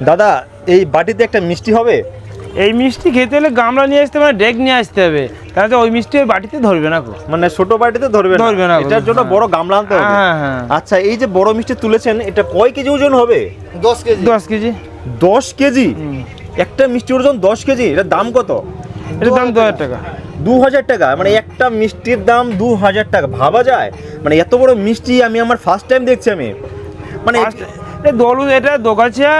দাদা এই বাটিতে একটা মিষ্টি হবে? এই মিষ্টি খেতে হলে গামলা নিয়ে আসতে মানে ডেক নিয়ে আসতে হবে, তাহলে তো ওই মিষ্টি ওই বাটিতে ধরবে না গো। মানে ছোট বাটিতে ধরবে না, এটার জন্য বড় গামলা আনতে হবে। হ্যাঁ। আচ্ছা, এই যে বড় মিষ্টি তুলেছেন, এটা কয় কেজি ওজন হবে? 10 কেজি। 10 কেজি। 10 কেজি? একটা মিষ্টির ওজন 10 কেজি, এটার দাম কত? এটার দাম 2000 টাকা। 2000 টাকা? মানে একটা মিষ্টির দাম 2000 টাকা, ভাবা যায়? মানে এত বড় মিষ্টি আমি আমার ফার্স্ট টাইম দেখছি আমি। মানে দোল এটা দোকাছিয়া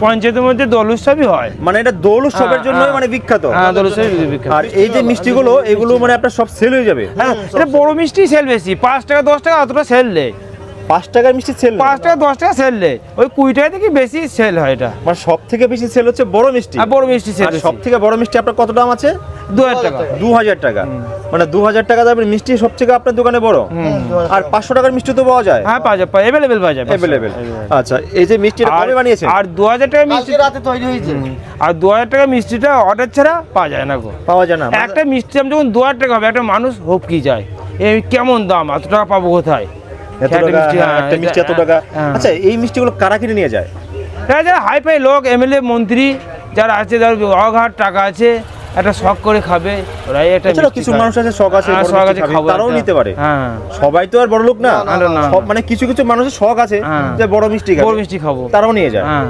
পঞ্চায়েতের মধ্যে দোল উৎসবই হয়, মানে এটা দোল উৎসবের জন্য মানে বিখ্যাত। হ্যাঁ, দোল উৎসবই বিখ্যাত। আর এই যে মিষ্টিগুলো, এগুলো মানে আপনার সব সেল হয়ে যাবে? হ্যাঁ, এটা বড় মিষ্টি সেল বেশি, 5 টাকা 10 টাকা অতটা সেল নেই। 5 টাকার মিষ্টি সেল? 5 টাকা 10 টাকা সেল নেই, ওই 20 টাকা থেকে বেশি সেল হয় এটা। মানে সব থেকে বেশি সেল হচ্ছে বড় মিষ্টি? আর বড় মিষ্টি সেল। আর সব থেকে বড় মিষ্টি আপনার কত দাম আছে? 2000 টাকা। 2000 টাকা? মানে 2000 টাকা দামের মিষ্টি সব থেকে আপনার দোকানে বড়। আর 500 টাকার মিষ্টি তো পাওয়া যায়? হ্যাঁ, পাওয়া যায়, অ্যাভেলেবেল পাওয়া যায়। আচ্ছা, এই যে মিষ্টিটা কবে বানিয়েছেন? আর 2000 টাকা মিষ্টি কালকে রাতে তৈরি হয়েছে। আর 2000 টাকা মিষ্টিটা অর্ডার ছাড়া পাওয়া যায় না গো। পাওয়া যায় না? একটা মিষ্টি দাম যখন 2000 টাকা হবে, একটা মানুষ হোপ কি যায়, এই কেমন দাম, এত টাকা পাবো কোথায়? এত টাকা? একটা মিষ্টি এত টাকা? হ্যাঁ। আচ্ছা, এই মিষ্টিগুলো কারা কিনে নিয়ে যায়? যারা হাই ফাই লোক, এমএলএ মন্ত্রী যারা আছে, যার অঘাট টাকা আছে, একটা শখ করে খাবে, ওরাই একটা এছাড়াও কিছু মানুষ আছে শখ আছে, বড় মিষ্টি খাবে, তারাও নিতে পারে। হ্যাঁ, সবাই তো আর বড় লোক না। না। মানে কিছু কিছু মানুষের শখ আছে হ্যাঁ। যে বড় মিষ্টি খাবে, বড় মিষ্টি খাবো, তারাও নিয়ে যায়। হ্যাঁ।